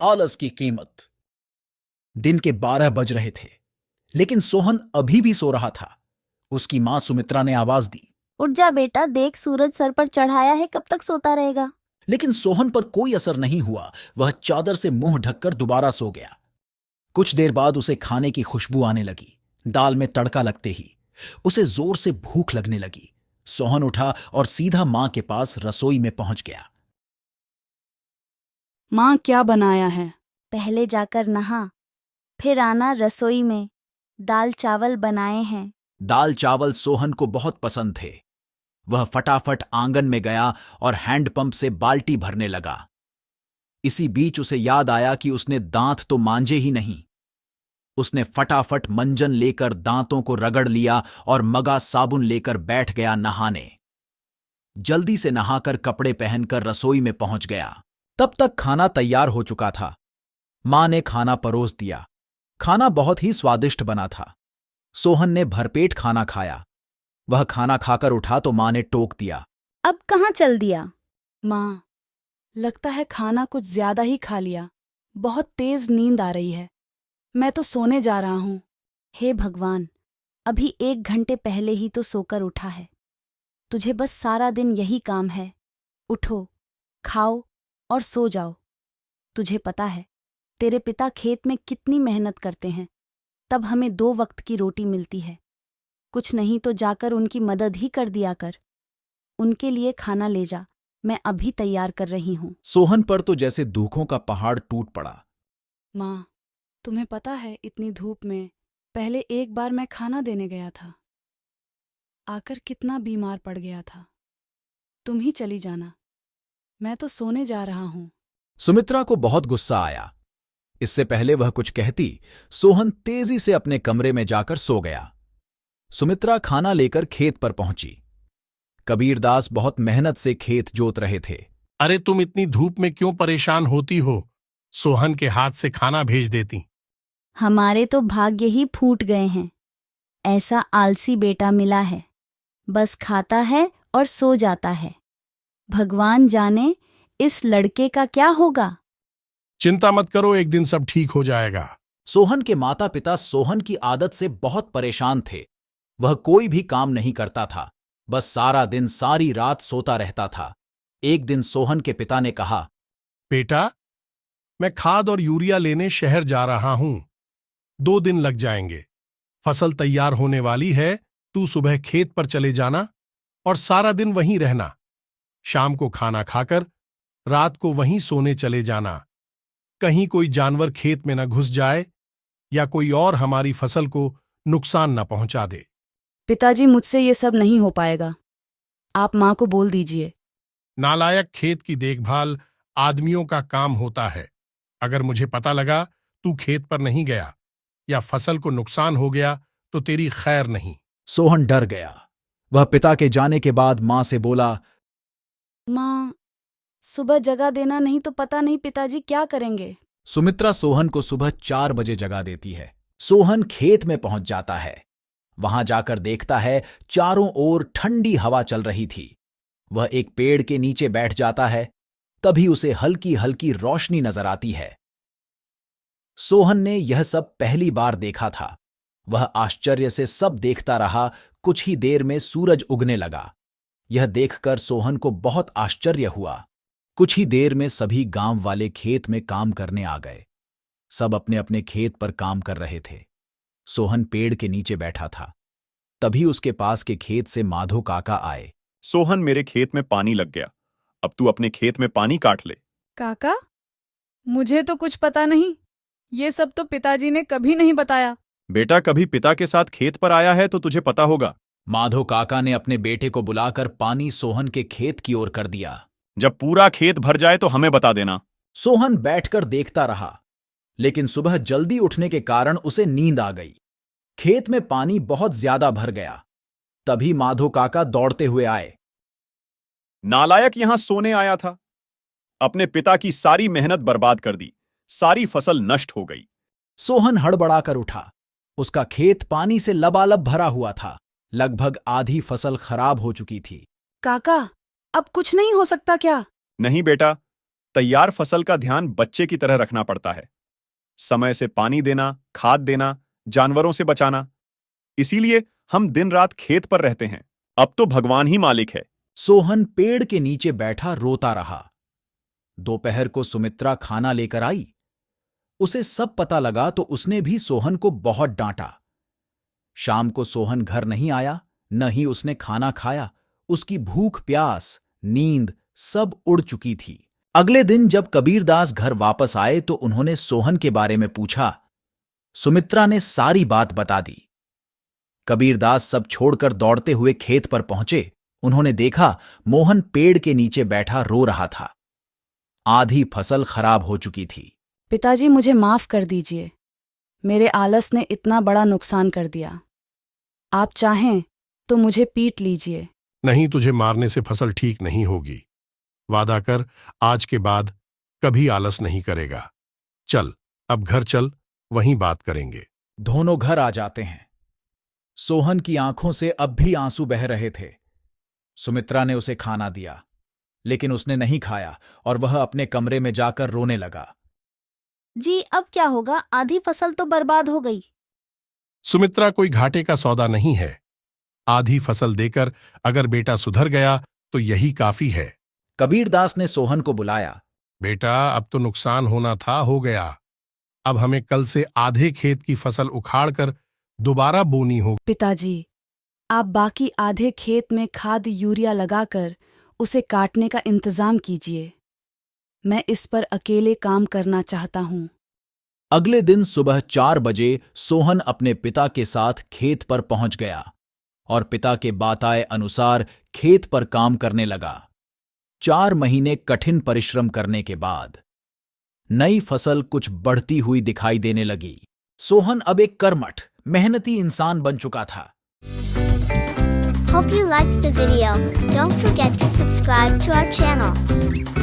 आलस की कीमत। दिन के 12 बज रहे थे, लेकिन सोहन अभी भी सो रहा था। उसकी मां सुमित्रा ने आवाज दी, उठ जा बेटा, देख सूरज सर पर चढ़ाया है, कब तक सोता रहेगा। लेकिन सोहन पर कोई असर नहीं हुआ। वह चादर से मुंह ढककर दोबारा सो गया। कुछ देर बाद उसे खाने की खुशबू आने लगी। दाल में तड़का लगते ही उसे जोर से भूख लगने लगी। सोहन उठा और सीधा मां के पास रसोई में पहुंच गया। माँ, क्या बनाया है? पहले जाकर नहा, फिर आना रसोई में। दाल चावल बनाए हैं। दाल चावल सोहन को बहुत पसंद थे। वह फटाफट आंगन में गया और हैंडपंप से बाल्टी भरने लगा। इसी बीच उसे याद आया कि उसने दांत तो मांजे ही नहीं। उसने फटाफट मंजन लेकर दांतों को रगड़ लिया और मगा साबुन लेकर बैठ गया नहाने। जल्दी से नहाकर कपड़े पहनकर रसोई में पहुंच गया। तब तक खाना तैयार हो चुका था। मां ने खाना परोस दिया। खाना बहुत ही स्वादिष्ट बना था। सोहन ने भरपेट खाना खाया। वह खाना खाकर उठा तो मां ने टोक दिया, अब कहाँ चल दिया। माँ, लगता है खाना कुछ ज्यादा ही खा लिया। बहुत तेज नींद आ रही है। मैं तो सोने जा रहा हूँ। हे भगवान, अभी 1 घंटे पहले ही तो सोकर उठा है। तुझे बस सारा दिन यही काम है, उठो, खाओ और सो जाओ। तुझे पता है तेरे पिता खेत में कितनी मेहनत करते हैं, तब हमें 2 वक्त की रोटी मिलती है। कुछ नहीं तो जाकर उनकी मदद ही कर दिया कर। उनके लिए खाना ले जा, मैं अभी तैयार कर रही हूँ। सोहन पर तो जैसे दुखों का पहाड़ टूट पड़ा। माँ, तुम्हें पता है इतनी धूप में पहले एक बार मैं खाना देने गया था, आकर कितना बीमार पड़ गया था। तुम ही चली जाना, मैं तो सोने जा रहा हूँ। सुमित्रा को बहुत गुस्सा आया। इससे पहले वह कुछ कहती, सोहन तेजी से अपने कमरे में जाकर सो गया। सुमित्रा खाना लेकर खेत पर पहुंची। कबीरदास बहुत मेहनत से खेत जोत रहे थे। अरे तुम इतनी धूप में क्यों परेशान होती हो? सोहन के हाथ से खाना भेज देती। हमारे तो भाग्य ही फूट गए हैं। ऐसा आलसी बेटा मिला है, बस खाता है और सो जाता है। भगवान जाने इस लड़के का क्या होगा। चिंता मत करो, एक दिन सब ठीक हो जाएगा। सोहन के माता पिता सोहन की आदत से बहुत परेशान थे। वह कोई भी काम नहीं करता था, बस सारा दिन सारी रात सोता रहता था। एक दिन सोहन के पिता ने कहा, बेटा, मैं खाद और यूरिया लेने शहर जा रहा हूं। 2 दिन लग जाएंगे। फसल तैयार होने वाली है। तू सुबह खेत पर चले जाना और सारा दिन वहीं रहना। शाम को खाना खाकर रात को वहीं सोने चले जाना। कहीं कोई जानवर खेत में न घुस जाए या कोई और हमारी फसल को नुकसान न पहुंचा दे। पिताजी, मुझसे ये सब नहीं हो पाएगा। आप माँ को बोल दीजिए। नालायक, खेत की देखभाल आदमियों का काम होता है। अगर मुझे पता लगा तू खेत पर नहीं गया या फसल को नुकसान हो गया तो तेरी खैर नहीं। सोहन डर गया। वह पिता के जाने के बाद मां से बोला, माँ, सुबह जगा देना, नहीं तो पता नहीं पिताजी क्या करेंगे। सुमित्रा सोहन को सुबह 4 बजे जगा देती है। सोहन खेत में पहुंच जाता है। वहां जाकर देखता है चारों ओर ठंडी हवा चल रही थी। वह एक पेड़ के नीचे बैठ जाता है। तभी उसे हल्की हल्की रोशनी नजर आती है। सोहन ने यह सब पहली बार देखा था। वह आश्चर्य से सब देखता रहा। कुछ ही देर में सूरज उगने लगा। यह देखकर सोहन को बहुत आश्चर्य हुआ। कुछ ही देर में सभी गांव वाले खेत में काम करने आ गए। सब अपने अपने खेत पर काम कर रहे थे। सोहन पेड़ के नीचे बैठा था। तभी उसके पास के खेत से माधो काका आए। सोहन, मेरे खेत में पानी लग गया। अब तू अपने खेत में पानी काट ले। काका, मुझे तो कुछ पता नहीं। ये सब तो पिताजी ने कभी नहीं बताया। बेटा, कभी पिता के साथ खेत पर आया है तो तुझे पता होगा। माधो काका ने अपने बेटे को बुलाकर पानी सोहन के खेत की ओर कर दिया। जब पूरा खेत भर जाए तो हमें बता देना। सोहन बैठकर देखता रहा, लेकिन सुबह जल्दी उठने के कारण उसे नींद आ गई। खेत में पानी बहुत ज्यादा भर गया। तभी माधो काका दौड़ते हुए आए। नालायक, यहां सोने आया था। अपने पिता की सारी मेहनत बर्बाद कर दी। सारी फसल नष्ट हो गई। सोहन हड़बड़ाकर उठा। उसका खेत पानी से लबालब भरा हुआ था। लगभग आधी फसल खराब हो चुकी थी। काका, अब कुछ नहीं हो सकता क्या? नहीं बेटा, तैयार फसल का ध्यान बच्चे की तरह रखना पड़ता है। समय से पानी देना, खाद देना, जानवरों से बचाना। इसीलिए हम दिन रात खेत पर रहते हैं। अब तो भगवान ही मालिक है। सोहन पेड़ के नीचे बैठा रोता रहा। दोपहर को सुमित्रा खाना लेकर आई। उसे सब पता लगा तो उसने भी सोहन को बहुत डांटा। शाम को सोहन घर नहीं आया, न ही उसने खाना खाया। उसकी भूख, प्यास, नींद सब उड़ चुकी थी। अगले दिन जब कबीरदास घर वापस आए तो उन्होंने सोहन के बारे में पूछा। सुमित्रा ने सारी बात बता दी। कबीरदास सब छोड़कर दौड़ते हुए खेत पर पहुंचे। उन्होंने देखा मोहन पेड़ के नीचे बैठा रो रहा था। आधी फसल खराब हो चुकी थी। पिताजी, मुझे माफ कर दीजिए। मेरे आलस ने इतना बड़ा नुकसान कर दिया। आप चाहें तो मुझे पीट लीजिए। नहीं, तुझे मारने से फसल ठीक नहीं होगी। वादा कर, आज के बाद कभी आलस नहीं करेगा। चल, अब घर चल, वहीं बात करेंगे। दोनों घर आ जाते हैं। सोहन की आंखों से अब भी आंसू बह रहे थे। सुमित्रा ने उसे खाना दिया, लेकिन उसने नहीं खाया और वह अपने कमरे में जाकर रोने लगा। जी, अब क्या होगा? आधी फसल तो बर्बाद हो गई। सुमित्रा, कोई घाटे का सौदा नहीं है। आधी फसल देकर अगर बेटा सुधर गया तो यही काफी है। कबीरदास ने सोहन को बुलाया। बेटा, अब तो नुकसान होना था, हो गया। अब हमें कल से आधे खेत की फसल उखाड़कर दोबारा बोनी होगी। पिताजी, आप बाकी आधे खेत में खाद यूरिया लगाकर उसे काटने का इंतजाम कीजिए। मैं इस पर अकेले काम करना चाहता हूं। अगले दिन सुबह 4 बजे सोहन अपने पिता के साथ खेत पर पहुंच गया और पिता के बताए अनुसार खेत पर काम करने लगा। 4 महीने कठिन परिश्रम करने के बाद नई फसल कुछ बढ़ती हुई दिखाई देने लगी। सोहन अब एक कर्मठ, मेहनती इंसान बन चुका था। Hope you liked the video. Don't forget to subscribe to our channel.